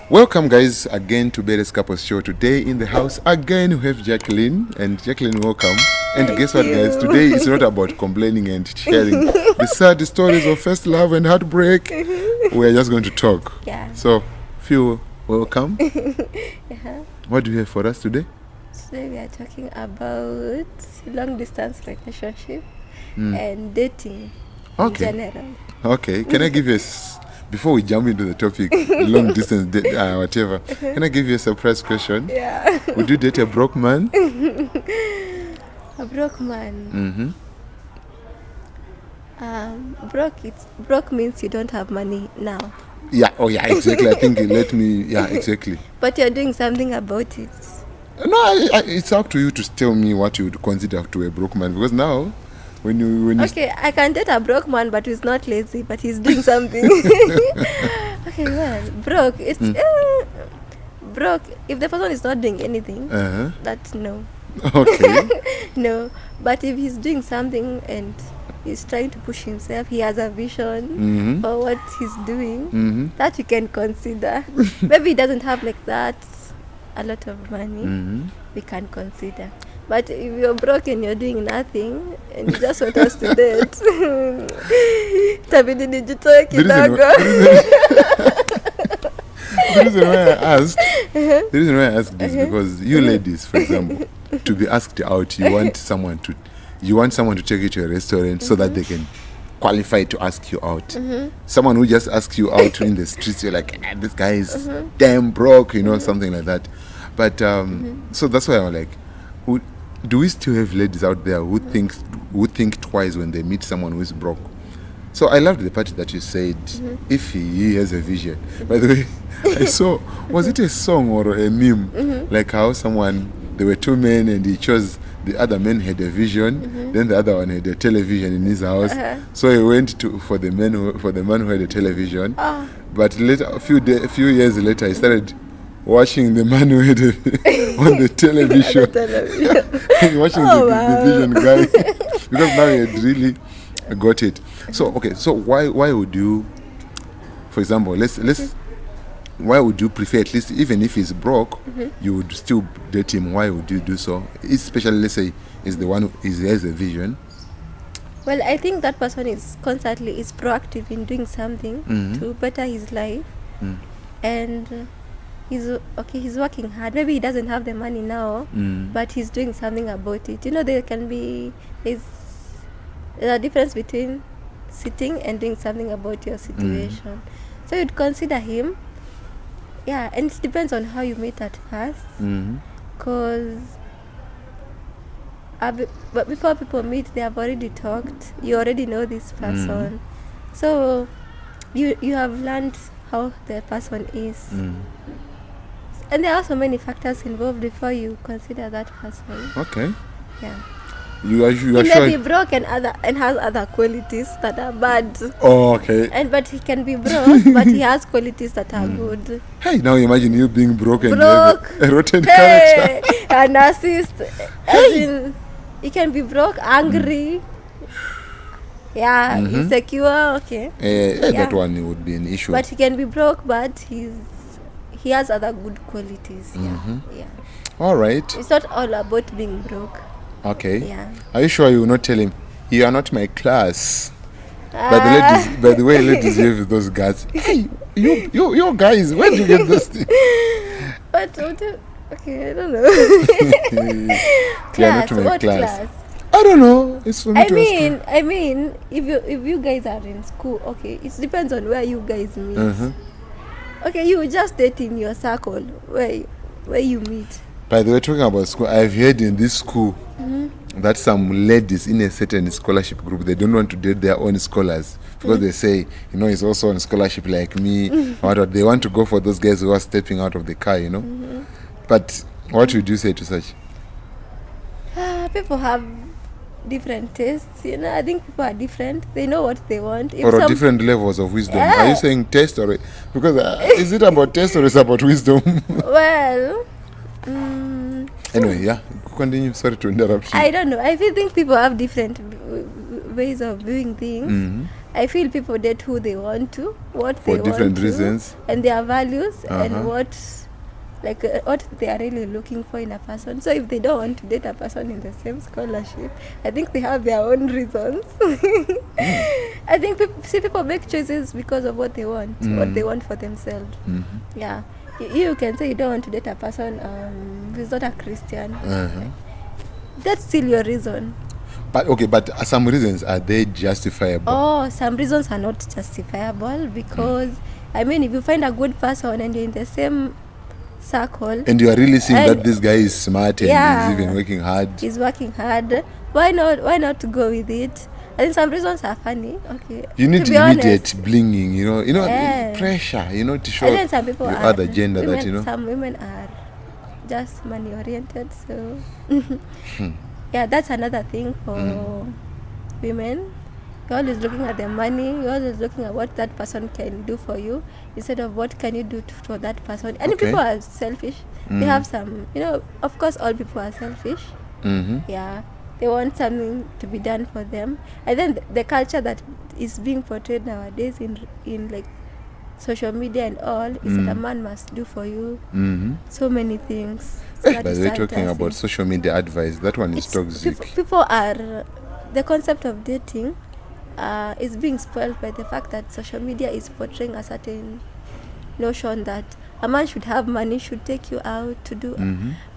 Welcome, guys, again to Beres Couples Show. Today in the house again we have Jacqueline, and Jacqueline, welcome. And Thank guess what, guys? you. Today is not about complaining and sharing the sad stories of first love and heartbreak. We are just going to talk. Yeah. So, Phil, welcome. Yeah. What do you have for us today? Today we are talking about long distance relationship and dating Okay. in general. Okay. Can I give you before we jump into the topic, long distance, whatever? Can I give you a surprise question? Yeah. Would you date a broke man? A broke man. Mm-hmm. Broke means you don't have money now, Yeah. Oh, yeah. Exactly. I think Yeah. Exactly. but you're doing something about it. No, it's up to you to tell me what you would consider to a broke man, because now, when you Okay, I can date a broke man, but he's not lazy, but he's doing something. Okay, well, broke. It's broke. If the person is not doing anything, that's no. Okay. No, but if he's doing something and he's trying to push himself, he has a vision Mm-hmm. for what he's doing, Mm-hmm. that you can consider. Maybe he doesn't have like that a lot of money, Mm-hmm. we can consider. But if you're broke and you're doing nothing and you just want us to date, itabidi nijitoe kidogo. The reason why I asked this because you ladies, for example, to be asked out, you want someone to take you to a restaurant so that they can qualify to ask you out. Someone who just asks you out in the streets, you're like, this guy is damn broke, something like that. But so that's why I'm like, do we still have ladies out there who think twice when they meet someone who is broke? So I loved the part that you said, if he has a vision. By the way, I saw, was it a song or a meme? Like how there were two men and he chose, the other man had a vision, then the other one had a television in his house. So he went for the man who had a television. But later, a few years later, he started watching the man who had on the television. Watching the vision guy. Because now he had really got it. So okay, so why would you, for example, why would you prefer, at least even if he's broke, you would still date him? Why would you do so? Especially, let's say, is the one who has a vision. Well, I think that person is proactive in doing something to better his life, and he's working hard. Maybe he doesn't have the money now, but he's doing something about it. There's a difference between sitting and doing something about your situation. So you'd consider him. Yeah, and it depends on how you meet at first. Because but before people meet, they have already talked. You already know this person. So you have learned how the person is. And there are so many factors involved before you consider that person. Okay. Yeah. You are He sure? may be broke and has other qualities that are bad. Oh, okay. But he can be broke, but he has qualities that are good. Hey, now imagine you being broke and you have a rotten Hey, character. a narcissist. As in, he can be broke, angry. Yeah, insecure. Okay. That one would be an issue. But he can be broke, but he has other good qualities. Yeah. All right. It's not all about being broke. Okay. Yeah. Are you sure you will not tell him, you are not my class? By the way, ladies have those guys. Hey, you guys, where do you get this thing? But okay, I don't know. You are not my What class. I don't know. It's for me to ask. I mean, if you guys are in school, okay, it depends on where you guys meet. Okay, you just date in your circle where you meet. By the way, talking about school, I've heard in this school that some ladies in a certain scholarship group, they don't want to date their own scholars because they say, he's also on scholarship like me. Or they want to go for those guys who are stepping out of the car, But what would you say to such? People have different tastes, I think people are different. They know what they want. Or different levels of wisdom. Yeah. Are you saying taste or... Because is it about taste or is it about wisdom? Well... Anyway, yeah, continue. Sorry to interrupt you. I don't know. I think people have different ways of doing things. I feel people date who they want to, what For they different want to, reasons. and their values, and Uh-huh. what they are really looking for in a person. So if they don't want to date a person in the same scholarship, I think they have their own reasons. I think people make choices because of what they want, what they want for themselves. Yeah. You can say you don't want to date a person who's not a Christian. That's still your reason. But some reasons, are they justifiable? Oh, some reasons are not justifiable because, I mean, if you find a good person and you're in the same circle, And you are really seeing And- that this guy is smart and Yeah. he's even working hard. he's working hard, why not go with it? I think some reasons are funny. Okay. You need to be immediate honest, blinging, Yeah. pressure, to show and then some people your are other gender women, that, some women are just money oriented, so yeah, that's another thing for women. You're always looking at the money, you're always looking at what that person can do for you instead of what can you do for that person. And Okay. people are selfish. They have some, of course all people are selfish. Yeah, they want something to be done for them. And then the culture that is being portrayed nowadays in like social media and all is that a man must do for you so many things. So that By is the way, sad talking to about see. social media advice, that one is toxic. People are, the concept of dating is being spoiled by the fact that social media is portraying a certain notion that a man should have money, should take you out to do.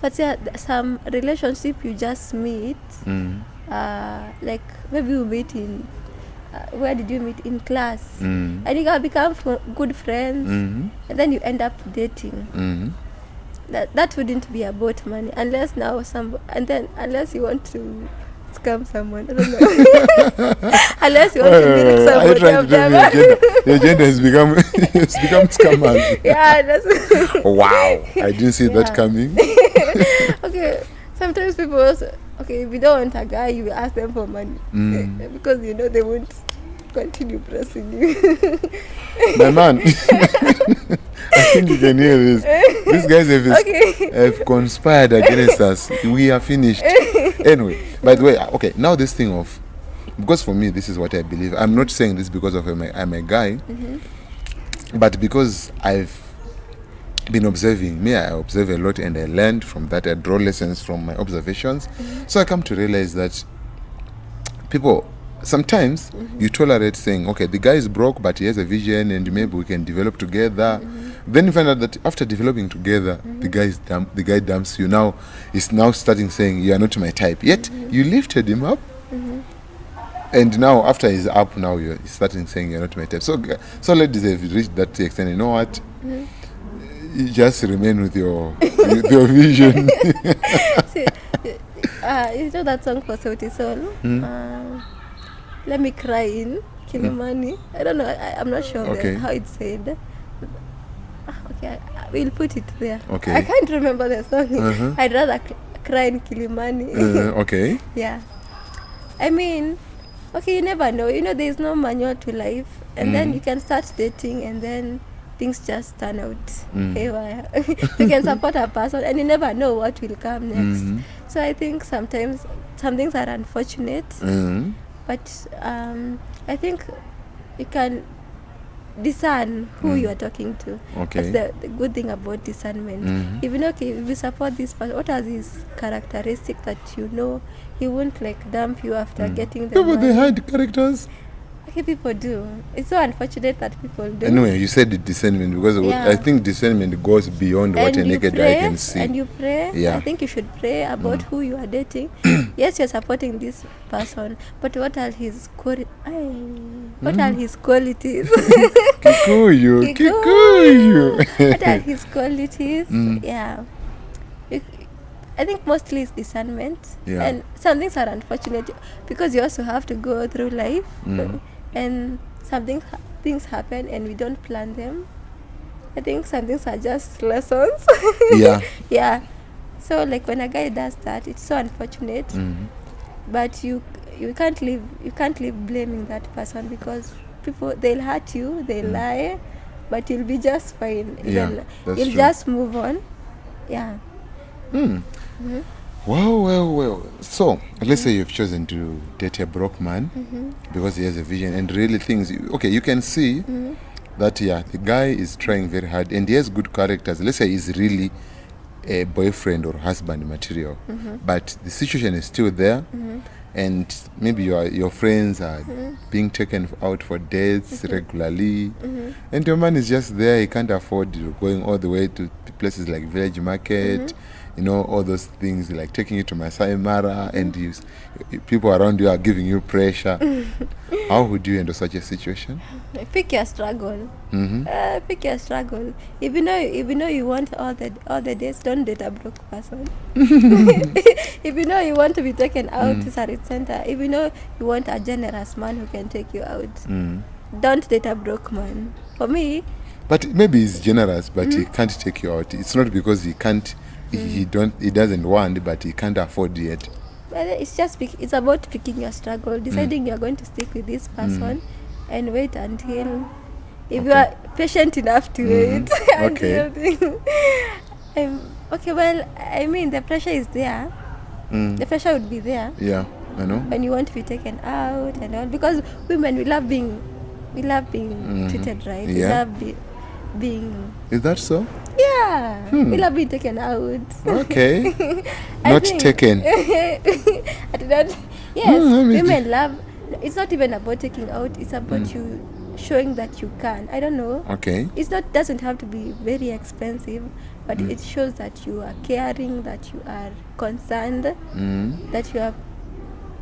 But yeah, some relationship you just meet, like maybe you meet in, where did you meet? In class. And you can become good friends, and then you end up dating. That wouldn't be about money unless unless you want to scam someone. I don't know. Unless you want to milk Are you somebody trying of to tell me them. your gender has become it's become scammers? Yeah, that's Wow, I didn't see that Yeah. coming. okay. Sometimes people also, if you don't want a guy, you ask them for money because they won't continue pressing you. My man, I think you can hear this. These guys have conspired against us. We are finished. Anyway, by the way, okay, now this thing of, because for me, this is what I believe. I'm not saying this because of I'm a guy, but because I've been observing. I observe a lot and I learned from that. I draw lessons from my observations. So I come to realize that people, sometimes you tolerate saying, okay, the guy is broke, but he has a vision and maybe we can develop together. Then you find out that after developing together, the guy dumps you. Now he's now starting saying, you are not my type. Yet you lifted him up. And now after he's up, now you're starting saying you're not my type. So ladies have reached that extent. You know what? You just remain with your vision. See, you know that song for Sauti Sol? Let Me Cry in Kilimani. I don't know. I'm not sure Okay. how it's said. Okay, we'll put it there. Okay. I can't remember the song. I'd rather cry in Kilimani. Okay. Yeah. I mean, okay, you never know. There's no manual to life. And then you can start dating and then things just turn out haywire. You can support a person and you never know what will come next. So I think sometimes some things are unfortunate, but I think you can discern who you are talking to. Okay. That's the good thing about discernment. Even if you support this person, what are these characteristics that he won't like dump you after getting the Yeah, but they money? hide characters. Okay, people do. It's so unfortunate that people do. Anyway, you said it discernment because Yeah. I think discernment goes beyond what a And you naked pray, eye can see. and you pray. Yeah. I think you should pray about who you are dating. Yes, you're supporting this person, but what are his qualities? What are his qualities? Kikuyu. What are his qualities? Yeah. I think mostly it's discernment. Yeah. And some things are unfortunate because you also have to go through life, and things happen and we don't plan them. I think some things are just lessons. Yeah. Yeah. So like when a guy does that, it's so unfortunate. But you can't live blaming that person because people, they'll hurt you, they'll lie, but you'll be just fine. Yeah, that's You'll true. just move on. Yeah. Well. So, let's say you've chosen to date a broke man because he has a vision and really thinks. Okay, you can see that the guy is trying very hard and he has good characters. Let's say he's really a boyfriend or husband material, but the situation is still there, and maybe your friends are being taken out for dates regularly, and your man is just there. He can't afford going all the way to places like Village Market. All those things like taking you to Masai Mara, and people around you are giving you pressure. How would you handle such a situation? Pick your struggle. Pick your struggle. If you know you want all the days, don't date a broke person. If you know you want to be taken out to Sarit Center, if you know you want a generous man who can take you out, don't date a broke man. For me. But maybe he's generous, but he can't take you out. It's not because he can't. He doesn't want, but he can't afford yet. Well, it's about picking your struggle, deciding you're going to stick with this person and wait until if you are patient enough to wait until okay, well, I mean the pressure is there. The pressure would be there. Yeah, I know. When you want to be taken out and all, because women, we love being treated right. Yeah. We love being. Is that so? Yeah, we love being taken out. Okay. Not taken. I do not. Yes, women love. It's not even about taking out. It's about you showing that you can. I don't know. Okay. Doesn't have to be very expensive, but it shows that you are caring, that you are concerned, that you are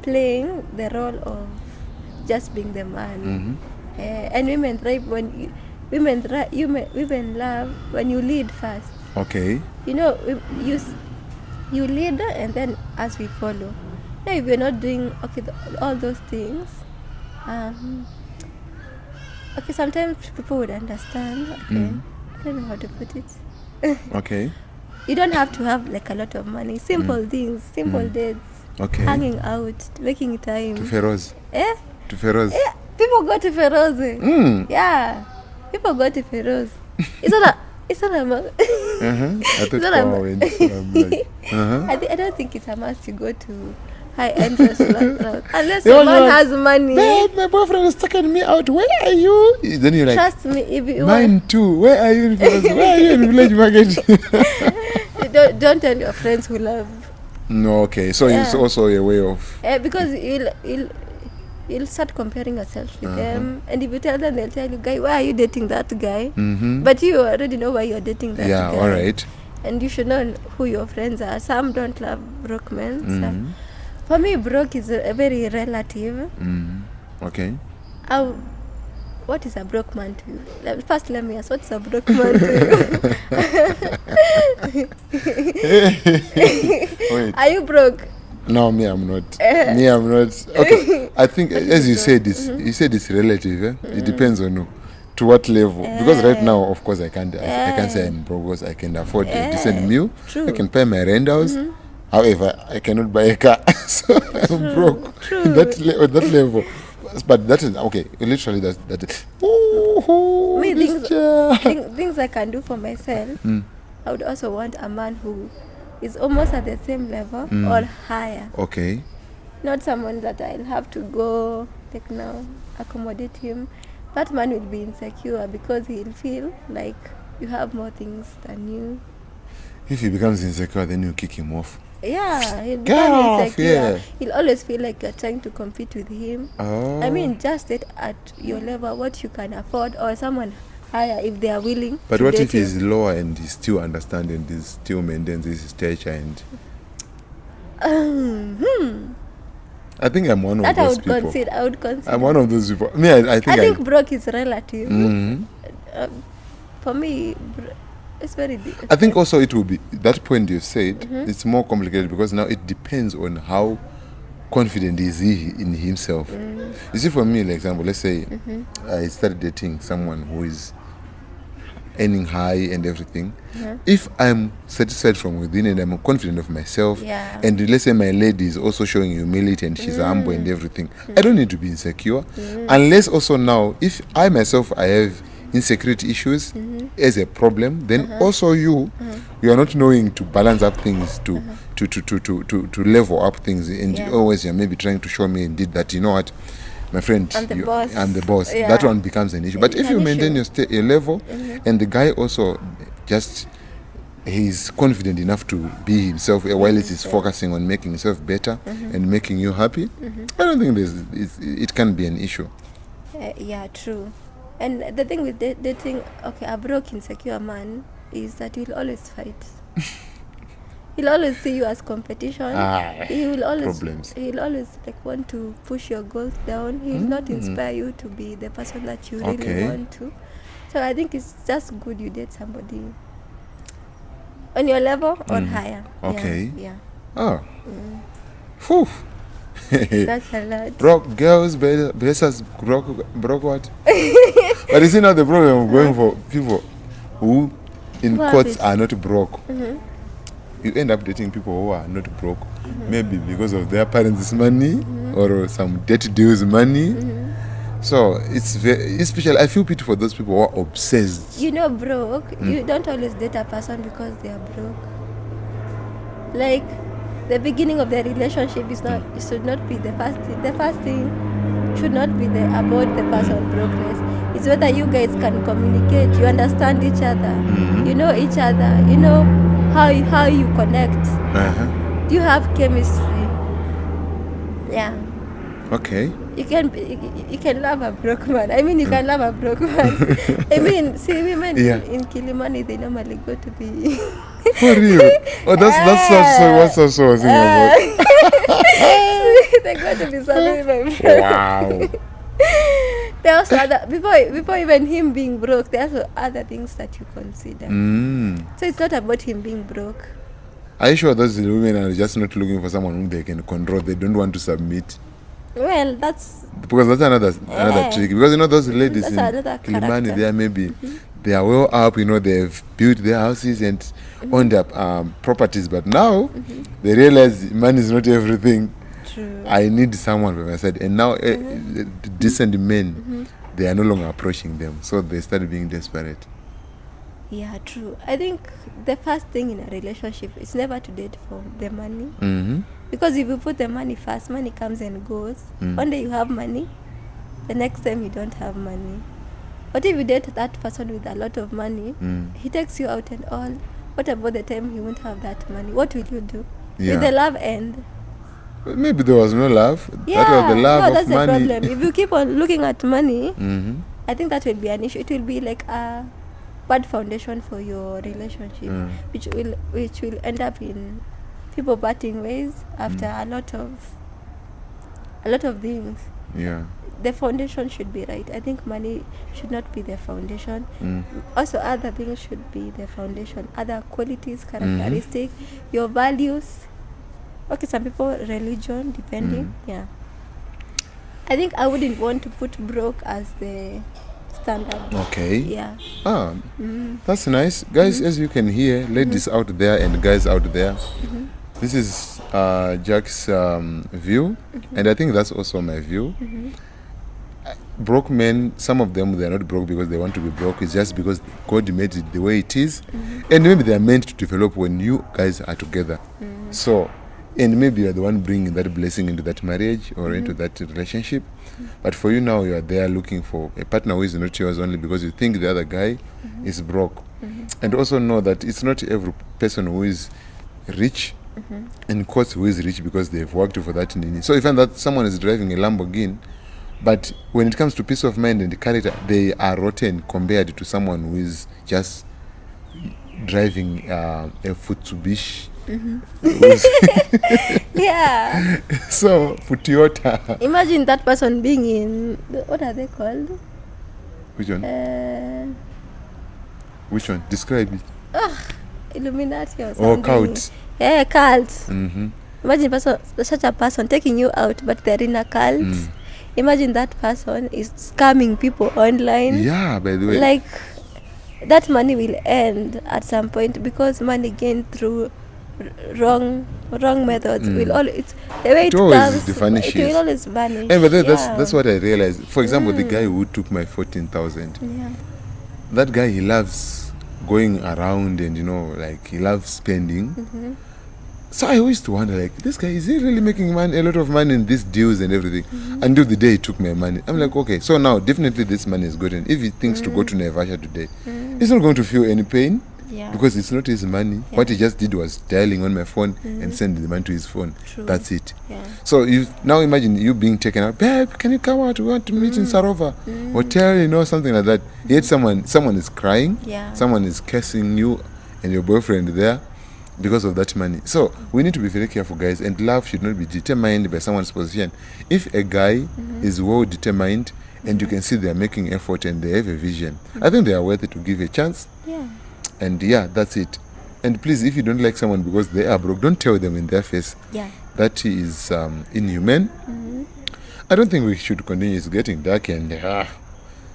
playing the role of just being the man. And women thrive when women love when you lead first. Okay. You lead and then as we follow. Now if you're not doing all those things, sometimes people would understand. I don't know how to put it. Okay. You don't have to have like a lot of money. Simple things, simple dates. Okay. Hanging out, making time. To Feroz. To Feroz. Yeah. People go to Feroz. Yeah. People go to Feroz. It's not a I don't think it's a must to go to high-end restaurant unless your man has money. Babe, my boyfriend is taking me out. Where are you? Then you're like, trust me, if you mine too. Where are you in Feroz? Where are you in Village Market? don't tell your friends who love. No, okay. So it's also a way of because you'll start comparing yourself with them, and if you tell them, they'll tell you, guy, why are you dating that guy? But you already know why you're dating that guy. Yeah, all right. And you should know who your friends are. Some don't love broke men. For me, broke is a very relative. Okay. What is a broke man to you? First, let me ask, what is a broke man to you? Wait. Are you broke? No, me, I'm not. Okay, I think as you said, it's relative. It depends on to what level. Because right now, of course, I can't say I'm broke because I can afford a decent meal. True. I can pay my rent house. However, I cannot buy a car, so I'm broke. True. At that level. But that is okay. Literally, that is. Things I can do for myself. I would also want a man who is almost at the same level or higher. Okay. Not someone that I'll have to go accommodate him. That man will be insecure because he'll feel like you have more things than you. If he becomes insecure, then you kick him off. Yeah, he'll Get become off, insecure. yeah. He'll always feel like you're trying to compete with him. Oh. I mean, just that at your level, what you can afford, or someone higher if they are willing. But to what date if he's you. lower and he still understands and he still maintains his stature and I think I'm one of That those people. I would consider. I'm one of those people. I think broke is relative. Mhm. For me, it's very I think also it will be that point you said. It's more complicated because now it depends on how confident is he in himself. You see, for me, like example, let's say I started dating someone who is earning high and everything. If I'm satisfied from within and I'm confident of myself, Yeah. and let's say my lady is also showing humility and she's humble and everything, I don't need to be insecure. Unless also now, if I myself I have insecurity issues as a problem, then also you are not knowing to balance up things, to level up things, and Yeah. always you're maybe trying to show me indeed that, you know what, my friend, I'm the boss. I'm the boss. Yeah. That one becomes an issue. But It's if you an maintain issue. your level, and the guy also just he's confident enough to be himself while he's focusing on making himself better and making you happy, I don't think it can be an issue. Yeah, true. And the thing with dating, okay, a broke, insecure man is that he'll always fight. He'll always see you as competition. He will always Problems. He'll always like want to push your goals down. He'll not inspire you to be the person that you really Okay. want to. So I think it's just good you date somebody on your level or higher. Okay. Yeah. Oh. Whew. That's a lot. Broke girls versus broke what? But you see now the problem of going for people who in Who have quotes it. are not broke. You end up dating people who are not broke, maybe because of their parents' money or some debt deals money. So it's very, especially I feel pity for those people who are obsessed. You know, broke, you don't always date a person because they are broke. Like, the beginning of the relationship is not, it should not be the first thing. The first thing should not be about the person brokenness. It's whether you guys can communicate, you understand each other, you know each other, you know how you connect. Do you have chemistry? Yeah. Okay. You can love a broke man. I mean, you can love a broke man. I mean, see, women Yeah. in Kilimani, they normally go to be. For real? Oh, that's what I was thinking about. They go to be something with my Wow. There are also other before even him being broke. There are also other things that you consider. So it's not about him being broke. Are you sure those women are just not looking for someone whom they can control? They don't want to submit. Well, that's Because that's another trick. Because you know those ladies That's in another Kilimani, character. they are maybe they are well up. You know, they've built their houses and owned up properties. But now they realize money is not everything. true. I need someone by my side. And now decent men, they are no longer approaching them. So they started being desperate. Yeah, true. I think the first thing in a relationship is never to date for the money. Mm-hmm. Because if you put the money first, money comes and goes. One day you have money, the next time you don't have money. But if you date that person with a lot of money, he takes you out and all. What about the time he won't have that money? What will you do? Yeah. Will the love end? Maybe there was no love. Yeah, That was the love no, of that's money. the problem. If you keep on looking at money, Mm-hmm. I think that will be an issue. It will be like a bad foundation for your relationship, which will end up in people parting ways after a lot of things. Yeah. The foundation should be right. I think money should not be the foundation. Also, other things should be the foundation. Other qualities, characteristics, your values. Okay, some people religion, depending. Yeah. I think I wouldn't want to put broke as the standard. Okay. Yeah. That's nice. Guys, as you can hear, ladies out there and guys out there, this is Jack's view, and I think that's also my view. Broke men, some of them, they're not broke because they want to be broke. It's just because God made it the way it is. And maybe they're meant to develop when you guys are together. So, and maybe you're the one bringing that blessing into that marriage or into that relationship. But for you now, you are there looking for a partner who is not yours only because you think the other guy is broke. And also know that it's not every person who is rich, in quotes, who is rich because they've worked for that. So if you find that someone is driving a Lamborghini, but when it comes to peace of mind and character, they are rotten compared to someone who is just driving a Futsubishi. Yeah. So, Toyota. Imagine that person being in what are they called? Which one? Which one? Describe it. Illuminati or something. Or cult. Yeah, cult. Mm-hmm. Imagine such a person taking you out, but they're in a cult. Imagine that person is scamming people online. Yeah, by the way. Like, that money will end at some point because money gained through wrong methods will always, the way it always comes, vanishes. it will always vanish. But Yeah. that's what I realized. For example, the guy who took my 14,000. Yeah. that guy, he loves going around and, you know, like, he loves spending. Mm-hmm. So I always used to wonder, like, this guy, is he really making money, a lot of money in these deals and everything? Mm-hmm. Until the day he took my money. I'm like, okay, so now definitely this money is good. And if he thinks to go to Naivasha today, he's not going to feel any pain. Yeah. Because it's not his money. Yeah. What he just did was dialing on my phone and sending the money to his phone. True. That's it. Yeah. So you now imagine you being taken out. Babe, can you come out? We want to meet in Sarova hotel, you know, something like that. Yet someone is crying. Yeah. Someone is cursing you and your boyfriend there because of that money. So we need to be very careful, guys. And love should not be determined by someone's position. If a guy is well determined and you can see they are making effort and they have a vision, I think they are worthy to give a chance. Yeah. And yeah, that's it. And please, if you don't like someone because they are broke, don't tell them in their face. Yeah. That is inhumane. I don't think we should continue. It's getting dark and